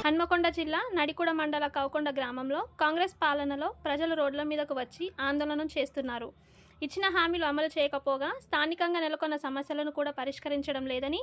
హన్మకొండ జిల్లా నడికుడ మండల కౌకొండ గ్రామంలో కాంగ్రెస్ పాలనలో ప్రజలు రోడ్ల మీదకు వచ్చి ఆందోళన చేస్తున్నారు. ఇచ్చిన హామీలు అమలు చేయకపోగా స్థానికంగా నెలకొన్న సమస్యలను కూడా పరిష్కరించడం లేదని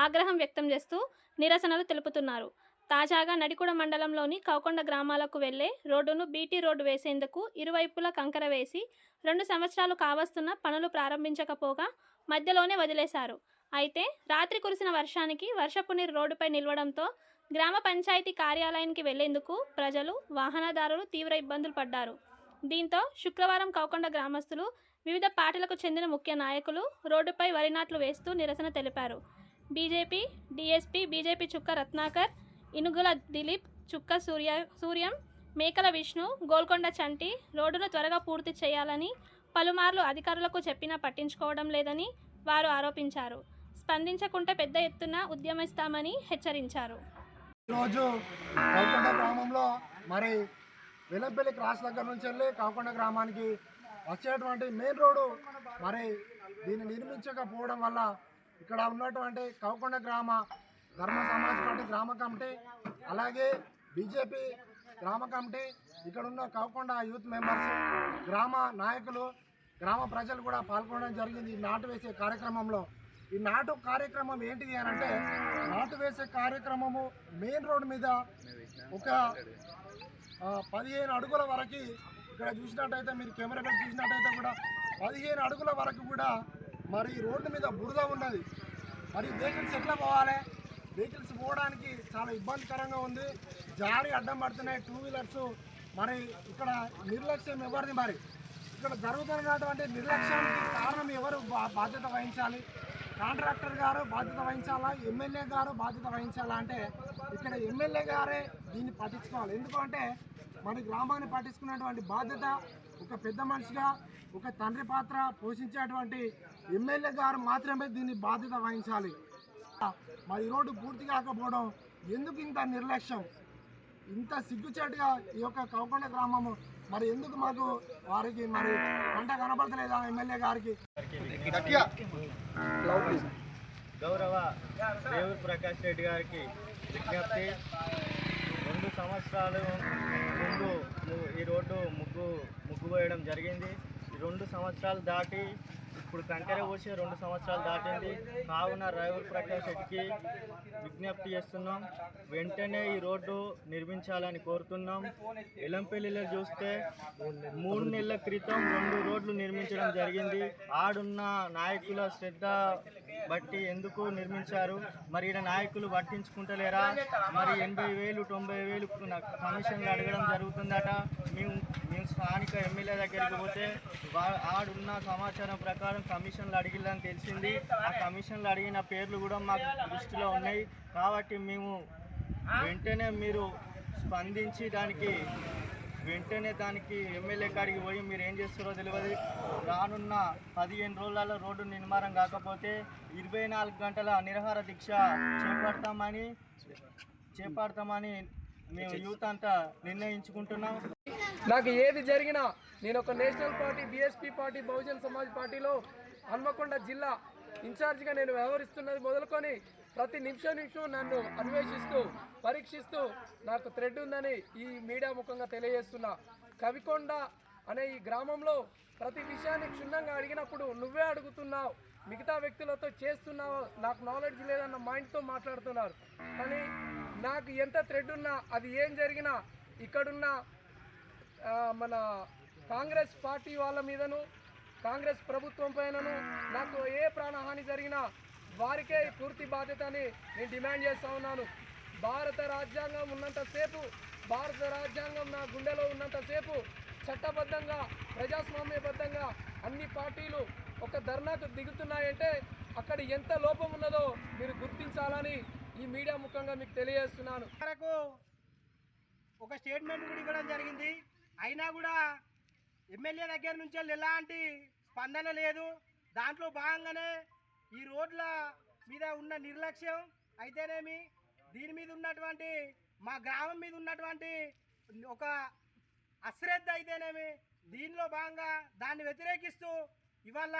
ఆగ్రహం వ్యక్తం చేస్తూ నిరసనలు తెలుపుతున్నారు. తాజాగా నడికుడ మండలంలోని కౌకొండ గ్రామాలకు వెళ్లే రోడ్డును బీటీ రోడ్డు వేసేందుకు ఇరువైపులా కంకర వేసి 2 సంవత్సరాలు కావస్తున్న పనులు ప్రారంభించకపోగా మధ్యలోనే వదిలేశారు. అయితే రాత్రి కురిసిన వర్షానికి వర్షపు నీరు రోడ్డుపై నిలవడంతో గ్రామ పంచాయతీ కార్యాలయానికి వెళ్లేందుకు ప్రజలు, వాహనదారులు తీవ్ర ఇబ్బందులు పడ్డారు. దీంతో శుక్రవారం కౌకొండ గ్రామస్తులు, వివిధ పార్టీలకు చెందిన ముఖ్య నాయకులు రోడ్డుపై వరి నాట్లు వేస్తూ నిరసన తెలిపారు. బీజేపీ, డీఎస్పీ, బీజేపీ చుక్క రత్నాకర్, ఇనుగుల దిలీప్, చుక్క సూర్యం, మేకల విష్ణు, గోల్కొండ చంటి రోడ్డును త్వరగా పూర్తి చేయాలని పలుమార్లు అధికారులకు చెప్పినా పట్టించుకోవడం లేదని వారు ఆరోపించారు. స్పందించకుంటే పెద్ద ఎత్తున ఉద్యమిస్తామని హెచ్చరించారు. ఈరోజు కౌకొండ గ్రామంలో మరి వెలంపల్లి క్రాస్ దగ్గర నుంచి వెళ్ళి కౌకొండ గ్రామానికి వచ్చేటువంటి మెయిన్ రోడ్డు మరి దీన్ని నిర్మించకపోవడం వల్ల ఇక్కడ ఉన్నటువంటి కౌకొండ గ్రామ ధర్మ సమాజ్ పార్టీ గ్రామ కమిటీ, అలాగే బీజేపీ గ్రామ కమిటీ, ఇక్కడ ఉన్న కౌకొండ యూత్ మెంబర్స్, గ్రామ నాయకులు, గ్రామ ప్రజలు కూడా పాల్గొనడం జరిగింది. ఈ నాటు వేసే కార్యక్రమంలో ఈ నాటు కార్యక్రమం ఏంటిది అని అంటే, నాటు వేసే కార్యక్రమము మెయిన్ రోడ్ మీద ఒక 15 అడుగుల వరకు, ఇక్కడ చూసినట్టయితే మీరు కెమెరా పెట్టి చూసినట్టయితే కూడా 15 అడుగుల వరకు కూడా మరి రోడ్డు మీద బురద ఉన్నది. మరి వెహికల్స్ ఎట్లా పోవాలి? వెహికల్స్ పోవడానికి చాలా ఇబ్బందికరంగా ఉంది. జారి అడ్డం పడుతున్నాయి 2 వీలర్స్. మరి ఇక్కడ నిర్లక్ష్యం ఎవరిది? మరి ఇక్కడ జరుగుతున్నటువంటి నిర్లక్ష్యానికి కారణం ఎవరు బాధ్యత వహించాలి? కాంట్రాక్టర్ గారు బాధ్యత వహించాలా? ఎమ్మెల్యే గారు బాధ్యత వహించాలా? అంటే ఇక్కడ ఎమ్మెల్యే గారే దీన్ని పట్టించుకోవాలి. ఎందుకంటే మన గ్రామాన్ని పట్టించుకున్నటువంటి బాధ్యత ఒక పెద్ద మనిషిగా, ఒక తండ్రి పాత్ర పోషించేటువంటి ఎమ్మెల్యే గారు మాత్రమే దీన్ని బాధ్యత వహించాలి. మరి ఈ రోడ్డు పూర్తి కాకపోవడం ఎందుకు ఇంత నిర్లక్ష్యం, ఇంత సిగ్గుచేటుగా ఈ యొక్క కౌకొండ గ్రామము మరి ఎందుకు మాకు వారికి మరి పంట కనబడతలేదా ఎమ్మెల్యే గారికి? గౌరవ రేవూరు ప్రకాష్ రెడ్డి గారికి విజ్ఞప్తి. 2 సంవత్సరాలు ముందు ఈ రోడ్డు ముగ్గు వేయడం జరిగింది. ఈ 2 సంవత్సరాలు దాటి ఇప్పుడు కంకర పోసి 2 సంవత్సరాలు దాటింది. కావున రేవూరు ప్రకాష్ రెడ్డికి విజ్ఞప్తి చేస్తున్నాం, వెంటనే ఈ రోడ్డు నిర్మించాలని కోరుతున్నాం. ఎలంపల్లిలో చూస్తే 3 నెలల క్రితం 2 రోడ్లు నిర్మించడం జరిగింది. ఆడున్న నాయకుల శ్రద్ధ బట్టి ఎందుకు నిర్మించారు? మరి ఈడ నాయకులు పట్టించుకుంటలేరా? మరి 80,000 90,000 కమిషన్లు అడగడం జరుగుతుందట. మేము స్థానిక ఎమ్మెల్యే దగ్గరికి పోతే ఆడున్న సమాచారం ప్రకారం కమిషన్లు అడిగిల్లని తెలిసింది. ఆ కమిషన్లు అడిగిన పేర్లు కూడా మాకు దృష్టిలో ఉన్నాయి. కాబట్టి మేము వెంటనే మీరు స్పందించి దానికి ఎమ్మెల్యే కాడికి పోయి మీరు ఏం చేస్తారో తెలియదు. రానున్న 15 రోజులలో రోడ్డు నిర్మాణం కాకపోతే 24 గంటల నిరాహార దీక్ష చేపడతామని మేము యూత్ అంతా నిర్ణయించుకుంటున్నాం. నాకు ఏది జరిగినా నేను ఒక national party, BSP party, Bahujan Samaj పార్టీలో హన్మకొండ జిల్లా ఇన్ఛార్జిగా నేను వ్యవహరిస్తున్నది మొదలుకొని ప్రతి నిమిషం నన్ను అన్వేషిస్తూ, పరీక్షిస్తూ నాకు థ్రెడ్ ఉందని ఈ మీడియా ముఖంగా తెలియజేస్తున్నా. కవికొండ అనే ఈ గ్రామంలో ప్రతి విషయాన్ని క్షుణ్ణంగా అడిగినప్పుడు నువ్వే అడుగుతున్నావు, మిగతా వ్యక్తులతో చేస్తున్నావు, నాకు నాలెడ్జ్ లేదన్న మైండ్తో మాట్లాడుతున్నారు. కానీ నాకు ఎంత థ్రెడ్ ఉన్నా, అది ఏం జరిగినా ఇక్కడున్న మన కాంగ్రెస్ పార్టీ వాళ్ళ మీదను, కాంగ్రెస్ ప్రభుత్వం పైనను నాకు ఏ ప్రాణహాని జరిగినా వారికే పూర్తి బాధ్యతని నేను డిమాండ్ చేస్తూ ఉన్నాను. భారత రాజ్యాంగం ఉన్నంతసేపు, భారత రాజ్యాంగం నా గుండెలో ఉన్నంతసేపు చట్టబద్ధంగా, ప్రజాస్వామ్యబద్ధంగా అన్ని పార్టీలు ఒక ధర్నాకు దిగుతున్నాయంటే అక్కడ ఎంత లోపం ఉన్నదో మీరు గుర్తించాలని ఈ మీడియా ముఖంగా మీకు తెలియజేస్తున్నాను. ఒక స్టేట్మెంట్ కూడా ఇవ్వడం జరిగింది. అయినా కూడా ఎమ్మెల్యే దగ్గర నుంచి ఎలాంటి స్పందన లేదు. దాంట్లో భాగంగానే ఈ రోడ్ల మీద ఉన్న నిర్లక్ష్యం అయితేనేమి, దీని మీద ఉన్నటువంటి మా గ్రామం మీద ఉన్నటువంటి ఒక అశ్రద్ధ అయితేనేమి, దీనిలో భాగంగా దాన్ని వ్యతిరేకిస్తూ ఇవాళ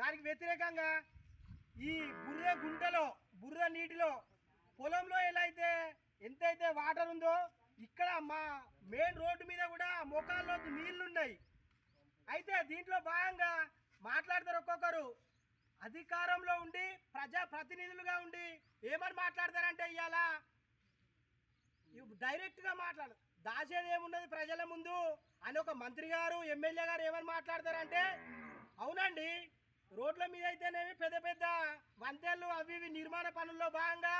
దానికి వ్యతిరేకంగా ఈ బుర్ర గుంటలో, బుర్ర నీటిలో, పొలంలో ఎలా అయితే ఎంత ఏదైతే వాటర్ ఉందో ఇక్కడ మా మెయిన్ రోడ్డు మీద కూడా మోకాల్లో నీళ్లున్నాయి. అయితే దీంట్లో భాగంగా మాట్లాడతారు ఒక్కొక్కరు అధికారంలో ఉండి ప్రజాప్రతినిధులుగా ఉండి ఏమని మాట్లాడతారంటే ఇవాళ డైరెక్ట్గా దాచేది ఏమున్నది ప్రజల ముందు అని ఒక మంత్రి గారు ఎమ్మెల్యే గారు ఏమని మాట్లాడతారంటే, అవునండి రోడ్ల మీద అయితేనేమి పెద్ద పెద్ద వంతెనలు అవి ఇవి నిర్మాణ పనుల్లో భాగంగా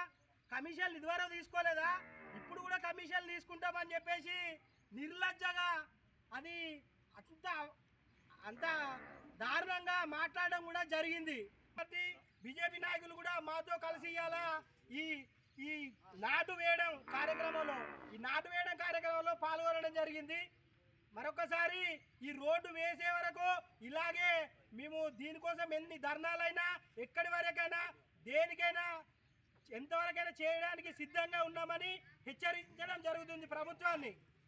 కమిషన్లు ఇదివరకు తీసుకోలేదా, ఇప్పుడు కూడా కమిషన్లు తీసుకుంటామని చెప్పేసి నిర్లజ్జగా అది అంత దారుణంగా మాట్లాడడం కూడా జరిగింది. బీజేపీ నాయకులు కూడా మాతో కలిసి ఇవాళ ఈ నాటు వేయడం కార్యక్రమంలో పాల్గొనడం జరిగింది. మరొకసారి ఈ రోడ్డు వేసే వరకు ఇలాగే మేము దీనికోసం ఎన్ని ధర్నాలైనా ఎక్కడి వరకైనా దేనికైనా ఎంతవరకైనా చేయడానికి సిద్ధంగా ఉన్నామని హెచ్చరించడం జరుగుతుంది ప్రభుత్వాన్ని.